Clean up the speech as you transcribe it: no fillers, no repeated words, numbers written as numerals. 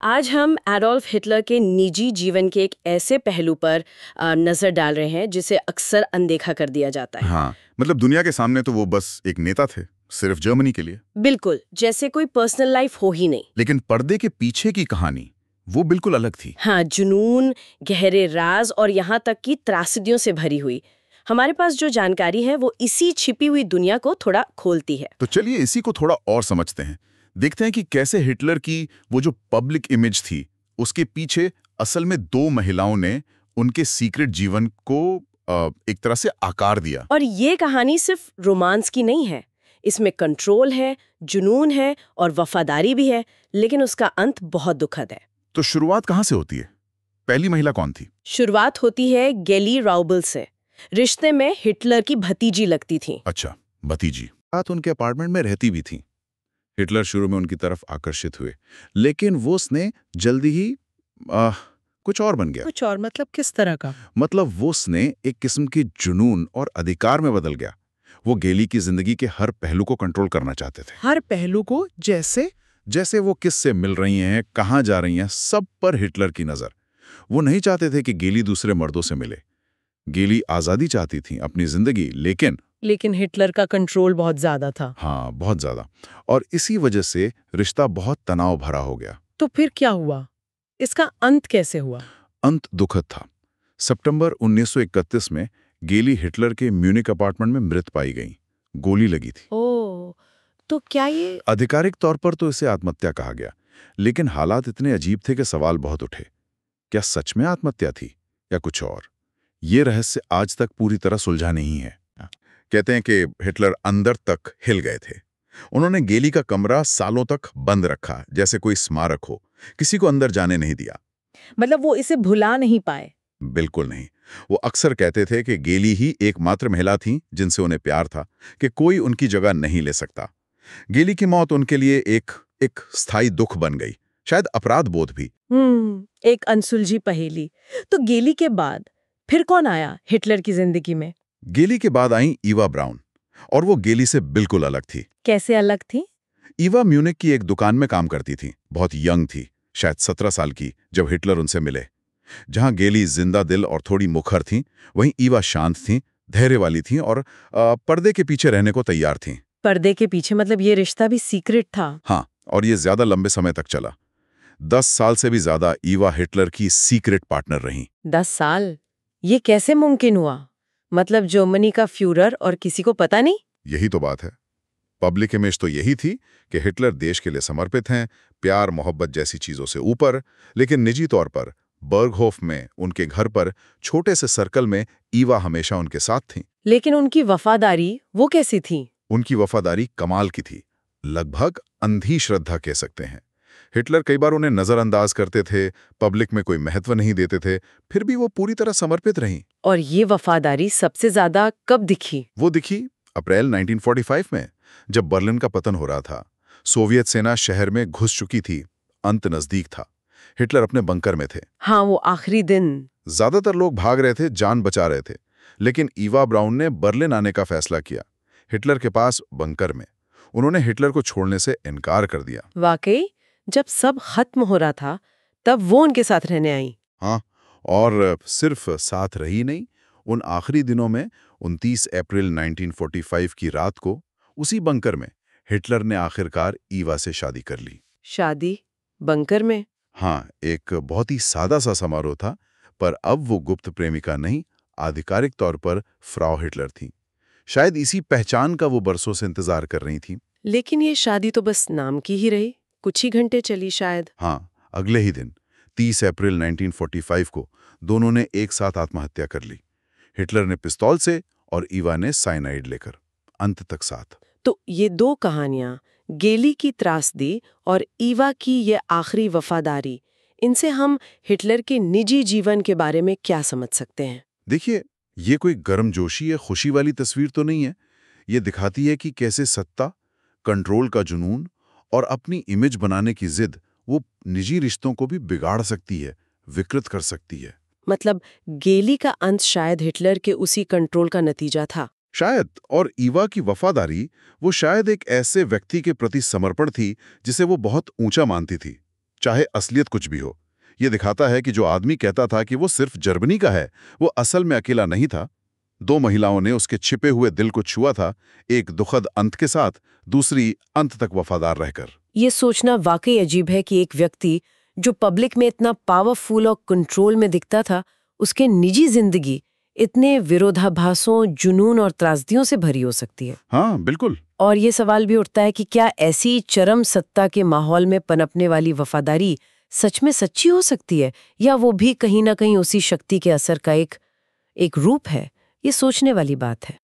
आज हम Adolf Hitler के निजी जीवन के एक ऐसे पहलू पर नजर डाल रहे हैं जिसे अक्सर अनदेखा कर दिया जाता है। हाँ, मतलब दुनिया के सामने तो वो बस एक नेता थे, सिर्फ जर्मनी के लिए। बिल्कुल, जैसे कोई पर्सनल लाइफ हो ही नहीं। लेकिन पर्दे के पीछे की कहानी वो बिल्कुल अलग थी। हाँ, जुनून, गहरे राज और यहाँ तक कि त्रासदियों से भरी हुई। हमारे पास जो जानकारी है वो इसी छिपी हुई दुनिया को थोड़ा खोलती है। तो चलिए इसी को थोड़ा और समझते हैं। देखते हैं कि कैसे हिटलर की वो जो पब्लिक इमेज थी, उसके पीछे असल में दो महिलाओं ने उनके सीक्रेट जीवन को एक तरह से आकार दिया। और ये कहानी सिर्फ रोमांस की नहीं है। इसमें कंट्रोल है, जुनून है और वफादारी भी है, लेकिन उसका अंत बहुत दुखद है। तो शुरुआत कहाँ से होती है? पहली महिला कौन थी? शुरुआत होती है गेली राउबल से। रिश्ते में हिटलर की भतीजी लगती थी। अच्छा, भतीजी। बात उनके अपार्टमेंट में रहती भी थी। हिटलर शुरू में उनकी तरफ आकर्षित हुए, लेकिन वो उसने जल्दी ही कुछ और बन गया। कुछ और मतलब किस तरह का? मतलब वो उसने एक किस्म की जुनून और अधिकार में बदल गया। वो गेली की जिंदगी के हर पहलू को कंट्रोल करना चाहते थे। हर पहलू को? जैसे वो किससे मिल रही हैं, कहाँ जा रही हैं, सब पर हिटलर की नजर। वो नहीं चाहते थे कि गेली दूसरे मर्दों से मिले। गेली आजादी चाहती थी, अपनी जिंदगी, लेकिन हिटलर का कंट्रोल बहुत ज्यादा था। हाँ, बहुत ज्यादा। और इसी वजह से रिश्ता बहुत तनाव भरा हो गया। तो फिर क्या हुआ? इसका अंत कैसे हुआ? अंत दुखद था। सितंबर 1931 में गेली हिटलर के म्यूनिक अपार्टमेंट में मृत पाई गई। गोली लगी थी। ओह, तो क्या ये... आधिकारिक तौर पर तो इसे आत्महत्या कहा गया, लेकिन हालात इतने अजीब थे कि सवाल बहुत उठे। क्या सच में आत्महत्या थी या कुछ और? ये रहस्य आज तक पूरी तरह सुलझा नहीं है। कहते हैं कि हिटलर अंदर तक हिल गए थे। उन्होंने गेली का कमरा सालों तक बंद रखा, जैसे कोई स्मारक हो। किसी को अंदर जाने नहीं दिया। मतलब वो इसे भुला नहीं पाए? बिल्कुल नहीं। वो अक्सर कहते थे कि गेली ही एकमात्र महिला थी जिनसे उन्हें प्यार था, कि कोई उनकी जगह नहीं ले सकता। गेली की मौत उनके लिए एक स्थायी दुख बन गई, शायद अपराध बोध भी। एक अनसुलझी पहेली। तो गेली के बाद फिर कौन आया हिटलर की जिंदगी में? गेली के बाद आई ईवा ब्राउन, और वो गेली से बिल्कुल अलग थी। कैसे अलग थी? ईवा म्यूनिक की एक दुकान में काम करती थी। बहुत यंग थी, शायद 17 साल की, जब हिटलर उनसे मिले। जहां गेली जिंदा दिल और थोड़ी मुखर थी, वहीं ईवा शांत थी, धैर्य वाली थी और पर्दे के पीछे रहने को तैयार थी। पर्दे के पीछे मतलब ये रिश्ता भी सीक्रेट था? हाँ, और ये ज्यादा लंबे समय तक चला। 10 साल से भी ज्यादा ईवा हिटलर की सीक्रेट पार्टनर रही। 10 साल? ये कैसे मुमकिन हुआ? मतलब जर्मनी का फ्यूरर और किसी को पता नहीं? यही तो बात है। पब्लिक इमेज तो यही थी कि हिटलर देश के लिए समर्पित हैं, प्यार मोहब्बत जैसी चीजों से ऊपर। लेकिन निजी तौर पर बर्गहोफ में उनके घर पर छोटे से सर्कल में ईवा हमेशा उनके साथ थी। लेकिन उनकी वफादारी वो कैसी थी? उनकी वफादारी कमाल की थी, लगभग अंधी श्रद्धा कह सकते हैं। हिटलर कई बार उन्हें नजरअंदाज करते थे, पब्लिक में कोई महत्व नहीं देते थे, फिर भी वो पूरी तरह समर्पित रहीं। और ये वफादारी सबसे ज्यादा कब दिखी? वो दिखी अप्रैल 1945 में, जब बर्लिन का पतन हो रहा था। सोवियत सेना शहर में घुस चुकी थी, अंत नजदीक था। हिटलर अपने बंकर में थे। हाँ, वो आखिरी दिन। ज्यादातर लोग भाग रहे थे, जान बचा रहे थे, लेकिन ईवा ब्राउन ने बर्लिन आने का फैसला किया, हिटलर के पास बंकर में। उन्होंने हिटलर को छोड़ने से इनकार कर दिया। वाकई? जब सब खत्म हो रहा था तब वो उनके साथ रहने आई? हाँ, और सिर्फ साथ रही नहीं, उन आखिरी दिनों में 29 अप्रैल 1945 की रात को उसी बंकर में हिटलर ने आखिरकार ईवा से शादी कर ली। शादी? बंकर में? हाँ, एक बहुत ही सादा सा समारोह था, पर अब वो गुप्त प्रेमिका नहीं, आधिकारिक तौर पर फ्राउ हिटलर थी। शायद इसी पहचान का वो बरसों से इंतजार कर रही थी। लेकिन ये शादी तो बस नाम की ही रही, कुछ ही घंटे चली शायद। हाँ, अगले ही दिन 30 अप्रैल 1945 को दोनों ने एक साथ आत्महत्या कर ली। हिटलर ने पिस्तौल से और ईवा ने साइनाइड लेकर, अंत तक साथ। तो ये दो कहानियां, गेली की त्रासदी और ईवा की ये आखिरी वफादारी, इनसे हम हिटलर के निजी जीवन के बारे में क्या समझ सकते हैं? देखिए, ये कोई गर्मजोशी या खुशी वाली तस्वीर तो नहीं है। ये दिखाती है कि कैसे सत्ता, कंट्रोल का जुनून और अपनी इमेज बनाने की जिद वो निजी रिश्तों को भी बिगाड़ सकती है, विकृत कर सकती है। मतलब गेली का अंत शायद हिटलर के उसी कंट्रोल का नतीजा था। शायद, और ईवा की वफादारी वो शायद एक ऐसे व्यक्ति के प्रति समर्पण थी जिसे वो बहुत ऊंचा मानती थी, चाहे असलियत कुछ भी हो। ये दिखाता है कि जो आदमी कहता था कि वो सिर्फ जर्मनी का है, वो असल में अकेला नहीं था। 2 महिलाओं ने उसके छिपे हुए दिल को छुआ था, एक दुखद अंत के साथ, दूसरी अंत तक वफादार रहकर। ये सोचना वाकई अजीब है कि एक व्यक्ति जो पब्लिक में इतना पावरफुल और कंट्रोल में दिखता था, उसके निजी जिंदगी इतने विरोधाभासों, जुनून और त्रासदियों से भरी हो सकती है। हाँ, बिल्कुल। और ये सवाल भी उठता है कि क्या ऐसी चरम सत्ता के माहौल में पनपने वाली वफादारी सच में सच्ची हो सकती है, या वो भी कहीं ना कहीं उसी शक्ति के असर का एक रूप है। ये सोचने वाली बात है।